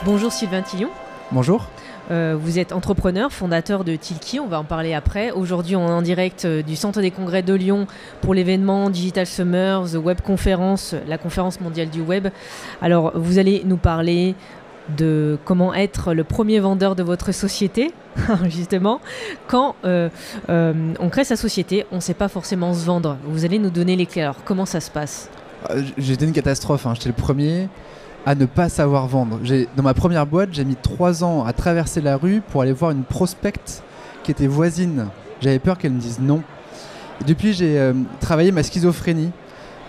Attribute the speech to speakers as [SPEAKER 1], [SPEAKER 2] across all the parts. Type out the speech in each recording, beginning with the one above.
[SPEAKER 1] Bonjour Sylvain Tillon.
[SPEAKER 2] Bonjour.
[SPEAKER 1] Vous êtes entrepreneur, fondateur de Tilki, on va en parler après. Aujourd'hui, on est en direct du Centre des Congrès de Lyon pour l'événement Digital Summer, The Web Conference, la conférence mondiale du web. Alors, vous allez nous parler de comment être le premier vendeur de votre société. Justement, quand on crée sa société, on ne sait pas forcément se vendre. Vous allez nous donner les clés. Alors, comment ça se passe ?
[SPEAKER 2] J'étais une catastrophe, j'étais le premier à ne pas savoir vendre. Dans ma première boîte, j'ai mis 3 ans à traverser la rue pour aller voir une prospecte qui était voisine. J'avais peur qu'elle me dise non. Et depuis, j'ai travaillé ma schizophrénie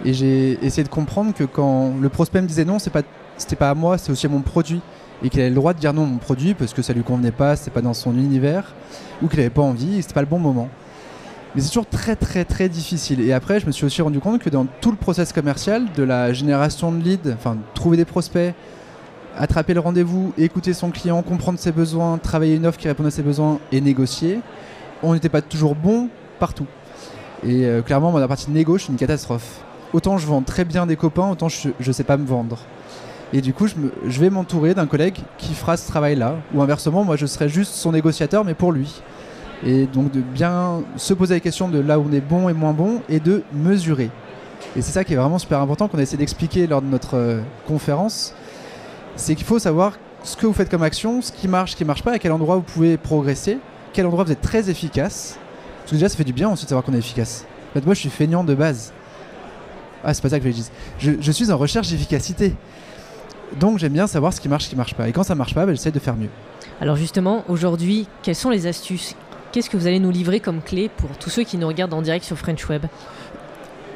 [SPEAKER 2] et j'ai essayé de comprendre que quand le prospect me disait non, c'était pas à moi, c'est aussi à mon produit, et qu'il avait le droit de dire non à mon produit parce que ça lui convenait pas, c'était pas dans son univers, ou qu'il avait pas envie, et c'était pas le bon moment. Mais c'est toujours très très très difficile. Et après, je me suis aussi rendu compte que dans tout le process commercial, de la génération de leads, enfin trouver des prospects, attraper le rendez-vous, écouter son client, comprendre ses besoins, travailler une offre qui répond à ses besoins et négocier, on n'était pas toujours bon partout. Et clairement, moi, dans la partie négo, je suis une catastrophe. Autant je vends très bien des copains, autant je sais pas me vendre. Et du coup, je vais m'entourer d'un collègue qui fera ce travail-là. Ou inversement, moi, je serai juste son négociateur, mais pour lui. Et donc de bien se poser la question de là où on est bon et moins bon, et de mesurer. Et c'est ça qui est vraiment super important, qu'on a essayé d'expliquer lors de notre conférence. C'est qu'il faut savoir ce que vous faites comme action, ce qui marche pas, à quel endroit vous pouvez progresser, quel endroit vous êtes très efficace. Parce que déjà, ça fait du bien aussi de savoir qu'on est efficace. En fait, moi, je suis feignant de base. Ah, c'est pas ça que je dis. Je suis en recherche d'efficacité. Donc j'aime bien savoir ce qui marche pas. Et quand ça marche pas, j'essaie de faire mieux.
[SPEAKER 1] Alors justement, aujourd'hui, quelles sont les astuces ? Qu'est-ce que vous allez nous livrer comme clé pour tous ceux qui nous regardent en direct sur French Web ?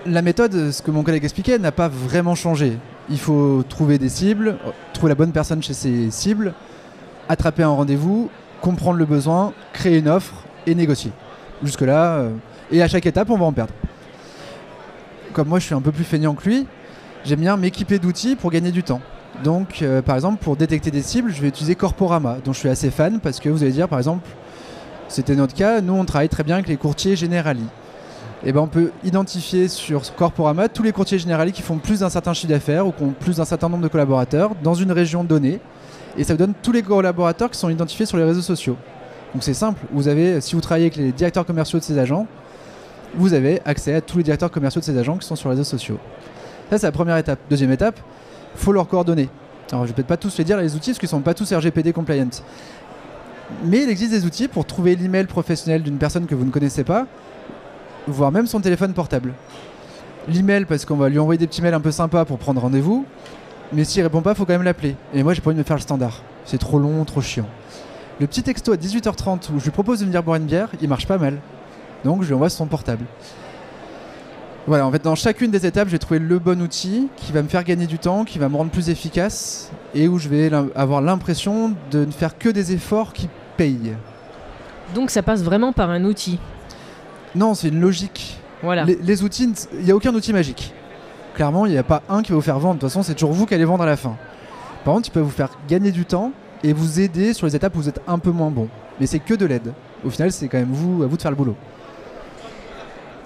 [SPEAKER 2] La méthode, ce que mon collègue expliquait, n'a pas vraiment changé. Il faut trouver des cibles, trouver la bonne personne chez ces cibles, attraper un rendez-vous, comprendre le besoin, créer une offre et négocier. Jusque-là, et à chaque étape, on va en perdre. Comme moi, je suis un peu plus feignant que lui, j'aime bien m'équiper d'outils pour gagner du temps. Donc, par exemple, pour détecter des cibles, je vais utiliser Corporama, dont je suis assez fan, parce que vous allez dire, par exemple, c'était notre cas, nous on travaille très bien avec les courtiers Generali. Et on peut identifier sur Corporama tous les courtiers Generali qui font plus d'un certain chiffre d'affaires ou qui ont plus d'un certain nombre de collaborateurs dans une région donnée. Et ça vous donne tous les collaborateurs qui sont identifiés sur les réseaux sociaux. Donc c'est simple, si vous travaillez avec les directeurs commerciaux de ces agents, vous avez accès à tous les directeurs commerciaux de ces agents qui sont sur les réseaux sociaux. Ça, c'est la première étape. Deuxième étape, il faut leurs coordonnées. Alors, je ne vais peut-être pas tous les dire, les outils, parce qu'ils ne sont pas tous RGPD compliant. Mais il existe des outils pour trouver l'email professionnel d'une personne que vous ne connaissez pas, voire même son téléphone portable. L'email, parce qu'on va lui envoyer des petits mails un peu sympas pour prendre rendez-vous, mais s'il ne répond pas, il faut quand même l'appeler. Et moi, j'ai pas envie de me faire le standard. C'est trop long, trop chiant. Le petit texto à 18h30 où je lui propose de venir boire une bière, il marche pas mal. Donc, je lui envoie son portable. Voilà, en fait, dans chacune des étapes, je vais trouver le bon outil qui va me faire gagner du temps, qui va me rendre plus efficace et où je vais avoir l'impression de ne faire que des efforts qui payent.
[SPEAKER 1] Donc ça passe vraiment par un outil ?
[SPEAKER 2] Non, c'est une logique.
[SPEAKER 1] Voilà.
[SPEAKER 2] Les outils, il n'y a aucun outil magique. Clairement, il n'y a pas un qui va vous faire vendre. De toute façon, c'est toujours vous qui allez vendre à la fin. Par contre, il peut vous faire gagner du temps et vous aider sur les étapes où vous êtes un peu moins bon. Mais c'est que de l'aide. Au final, c'est quand même à vous de faire le boulot.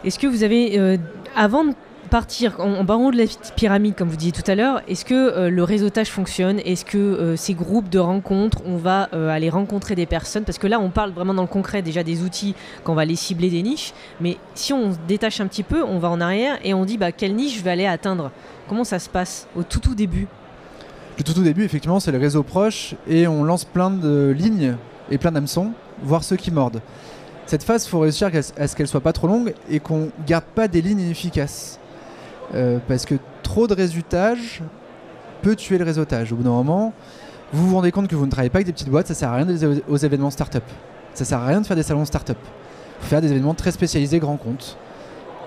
[SPEAKER 1] Est-ce que vous avez, avant de partir en bas en haut de la pyramide, comme vous disiez tout à l'heure, est-ce que le réseautage fonctionne ? Est-ce que ces groupes de rencontres, on va aller rencontrer des personnes ? Parce que là, on parle vraiment dans le concret déjà des outils, qu'on va aller cibler des niches. Mais si on se détache un petit peu, on va en arrière et on dit quelle niche je vais aller atteindre ? Comment ça se passe au tout début ?
[SPEAKER 2] Le tout début, effectivement, c'est le réseau proche et on lance plein de lignes et plein d'hameçons, voire ceux qui mordent. Cette phase, il faut réussir à ce qu'elle soit pas trop longue et qu'on garde pas des lignes inefficaces. Parce que trop de réseautage peut tuer le réseautage. Au bout d'un moment, vous vous rendez compte que vous ne travaillez pas avec des petites boîtes, ça sert à rien d'aller aux événements start-up. Ça sert à rien de faire des salons start-up. Il faut faire des événements très spécialisés, grands comptes,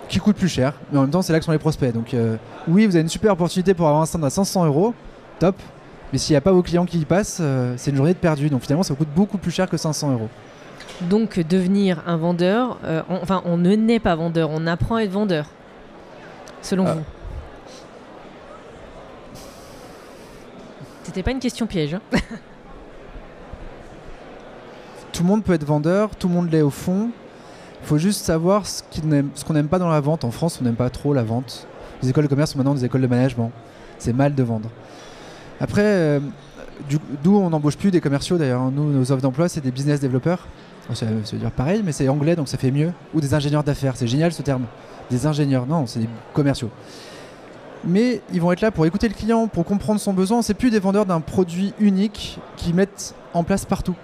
[SPEAKER 2] qui coûtent plus cher, mais en même temps, c'est là que sont les prospects. Donc oui, vous avez une super opportunité pour avoir un stand à 500 €, top. Mais s'il n'y a pas vos clients qui y passent, c'est une journée de perdu. Donc finalement, ça coûte beaucoup plus cher que 500 €.
[SPEAKER 1] Donc devenir un vendeur, on ne naît pas vendeur, on apprend à être vendeur, selon vous. C'était pas une question piège.
[SPEAKER 2] Tout le monde peut être vendeur, tout le monde l'est au fond. Il faut juste savoir ce qu'on n'aime pas dans la vente. En France, on n'aime pas trop la vente. Les écoles de commerce sont maintenant des écoles de management. C'est mal de vendre. Après, d'où on n'embauche plus des commerciaux d'ailleurs. Nous, nos offres d'emploi, c'est des business développeurs. Ça veut dire pareil, mais c'est anglais, donc ça fait mieux. Ou des ingénieurs d'affaires. C'est génial ce terme. Des ingénieurs. Non, c'est des commerciaux. Mais ils vont être là pour écouter le client, pour comprendre son besoin. C'est plus des vendeurs d'un produit unique qu'ils mettent en place partout.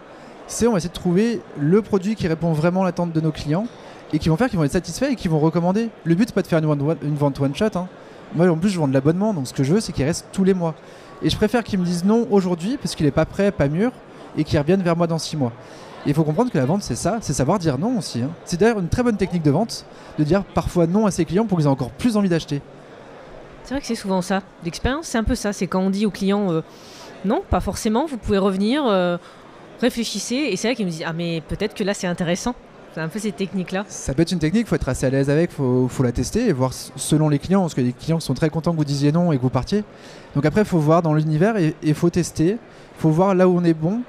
[SPEAKER 2] On va essayer de trouver le produit qui répond vraiment à l'attente de nos clients et qui vont faire qu'ils vont être satisfaits et qu'ils vont recommander. Le but, c'est pas de faire une vente one shot. Moi, en plus, je vends de l'abonnement, donc ce que je veux, c'est qu'il reste tous les mois. Et je préfère qu'ils me disent non aujourd'hui parce qu'il n'est pas prêt, pas mûr, et qu'ils reviennent vers moi dans 6 mois. Et il faut comprendre que la vente, c'est ça, c'est savoir dire non aussi. C'est d'ailleurs une très bonne technique de vente, de dire parfois non à ses clients pour qu'ils aient encore plus envie d'acheter.
[SPEAKER 1] C'est vrai que c'est souvent ça. L'expérience, c'est un peu ça. C'est quand on dit aux clients non, pas forcément, vous pouvez revenir, réfléchissez. Et c'est là qu'ils me disent ah, mais peut-être que là, c'est intéressant. C'est un peu ces techniques-là.
[SPEAKER 2] Ça peut être une technique, il faut être assez à l'aise avec, il faut la tester et voir selon les clients, parce qu'il y a des clients qui sont très contents que vous disiez non et que vous partiez. Donc après, il faut voir dans l'univers et il faut tester, il faut voir là où on est bon.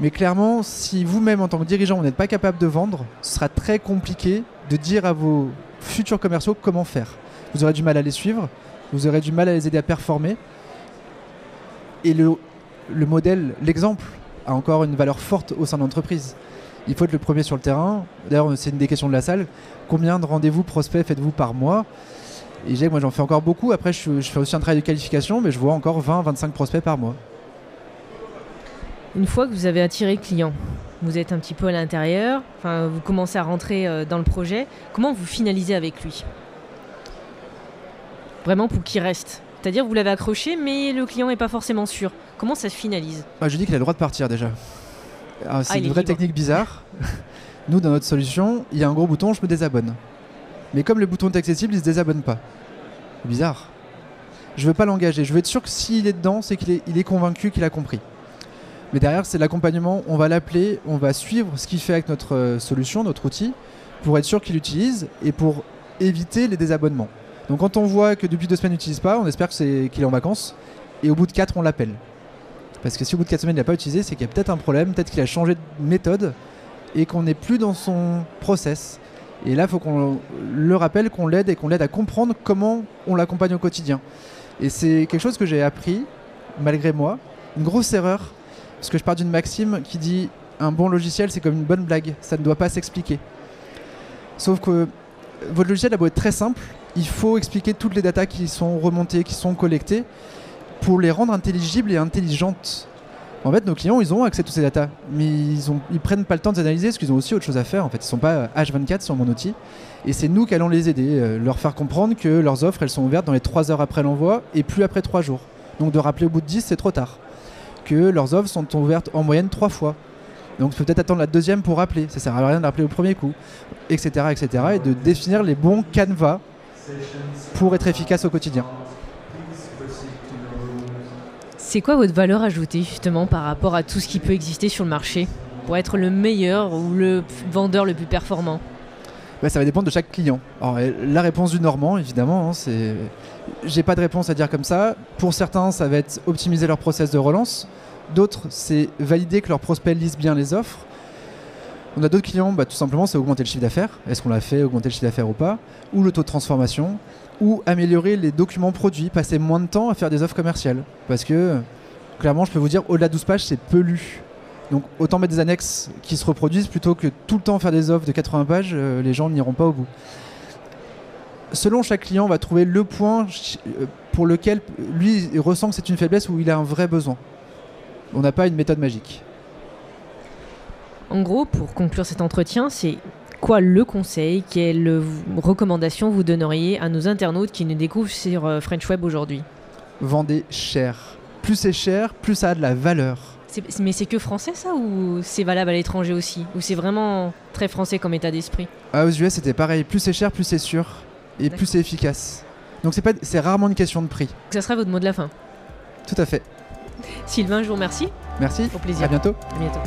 [SPEAKER 2] Mais clairement, si vous-même, en tant que dirigeant, vous n'êtes pas capable de vendre, ce sera très compliqué de dire à vos futurs commerciaux comment faire. Vous aurez du mal à les suivre, vous aurez du mal à les aider à performer. Et le modèle, l'exemple, a encore une valeur forte au sein de l'entreprise. Il faut être le premier sur le terrain. D'ailleurs, c'est une des questions de la salle. Combien de rendez-vous prospects faites-vous par mois ? Et moi, j'en fais encore beaucoup. Après, je fais aussi un travail de qualification, mais je vois encore 20-25 prospects par mois.
[SPEAKER 1] Une fois que vous avez attiré le client, vous êtes un petit peu à l'intérieur, vous commencez à rentrer dans le projet, comment vous finalisez avec lui ? Vraiment pour qu'il reste. C'est-à-dire vous l'avez accroché, mais le client n'est pas forcément sûr. Comment ça se finalise ?
[SPEAKER 2] Je dis qu'il a le droit de partir déjà. C'est une vraie
[SPEAKER 1] libre.
[SPEAKER 2] technique bizarre. Nous, dans notre solution, il y a un gros bouton, je me désabonne. Mais comme le bouton est accessible, il ne se désabonne pas. C'est bizarre. Je ne veux pas l'engager. Je veux être sûr que s'il est dedans, c'est qu'il est convaincu qu'il a compris. Mais derrière, c'est l'accompagnement. On va l'appeler, on va suivre ce qu'il fait avec notre solution, notre outil, pour être sûr qu'il l'utilise et pour éviter les désabonnements. Donc quand on voit que depuis 2 semaines il n'utilise pas, on espère qu'il est en vacances. Et au bout de 4, on l'appelle. Parce que si au bout de 4 semaines il n'a pas utilisé, c'est qu'il y a peut-être un problème, peut-être qu'il a changé de méthode et qu'on n'est plus dans son process. Et là, il faut qu'on le rappelle, qu'on l'aide et qu'on l'aide à comprendre comment on l'accompagne au quotidien. Et c'est quelque chose que j'ai appris, malgré moi, une grosse erreur, parce que je pars d'une maxime qui dit un bon logiciel, c'est comme une bonne blague, ça ne doit pas s'expliquer. Sauf que votre logiciel a beau être très simple, il faut expliquer toutes les datas qui sont remontées, qui sont collectées, pour les rendre intelligibles et intelligentes. En fait, nos clients, ils ont accès à toutes ces datas, mais ils prennent pas le temps de les analyser parce qu'ils ont aussi autre chose à faire. En fait, ils sont pas H24 sur mon outil. Et c'est nous qui allons les aider, leur faire comprendre que leurs offres, elles sont ouvertes dans les 3 heures après l'envoi et plus après 3 jours. Donc de rappeler au bout de 10, c'est trop tard. Que leurs offres sont ouvertes en moyenne 3 fois. Donc peut-être attendre la deuxième pour rappeler. Ça sert à rien de rappeler au premier coup, etc., etc. Et de définir les bons canevas pour être efficace au quotidien.
[SPEAKER 1] C'est quoi votre valeur ajoutée justement par rapport à tout ce qui peut exister sur le marché pour être le meilleur ou le vendeur le plus performant ?
[SPEAKER 2] Ça va dépendre de chaque client. Alors, la réponse du Normand, évidemment, j'ai pas de réponse à dire comme ça. Pour certains, ça va être optimiser leur process de relance. D'autres, c'est valider que leurs prospects lisent bien les offres. On a d'autres clients, tout simplement, c'est augmenter le chiffre d'affaires. Est-ce qu'on l'a fait, augmenter le chiffre d'affaires ou pas ? Ou le taux de transformation, ou améliorer les documents produits, passer moins de temps à faire des offres commerciales. Parce que, clairement, je peux vous dire, au-delà de 12 pages, c'est peu lu. Donc autant mettre des annexes qui se reproduisent plutôt que tout le temps faire des offres de 80 pages, les gens n'iront pas au bout. Selon chaque client, on va trouver le point pour lequel lui il ressent que c'est une faiblesse ou il a un vrai besoin. On n'a pas une méthode magique.
[SPEAKER 1] En gros, pour conclure cet entretien, c'est quoi le conseil, quelle recommandation vous donneriez à nos internautes qui nous découvrent sur French Web aujourd'hui ?
[SPEAKER 2] Vendez cher. Plus c'est cher, plus ça a de la valeur.
[SPEAKER 1] Mais c'est que français ça ou c'est valable à l'étranger aussi ? Ou c'est vraiment très français comme état d'esprit ?
[SPEAKER 2] Aux US c'était pareil, plus c'est cher, plus c'est sûr et
[SPEAKER 1] D'accord.
[SPEAKER 2] plus c'est efficace. Donc c'est rarement une question de prix.
[SPEAKER 1] Ça sera votre mot de la fin.
[SPEAKER 2] Tout à fait.
[SPEAKER 1] Sylvain, je vous remercie.
[SPEAKER 2] Merci,
[SPEAKER 1] Au plaisir.
[SPEAKER 2] à bientôt.
[SPEAKER 1] À bientôt.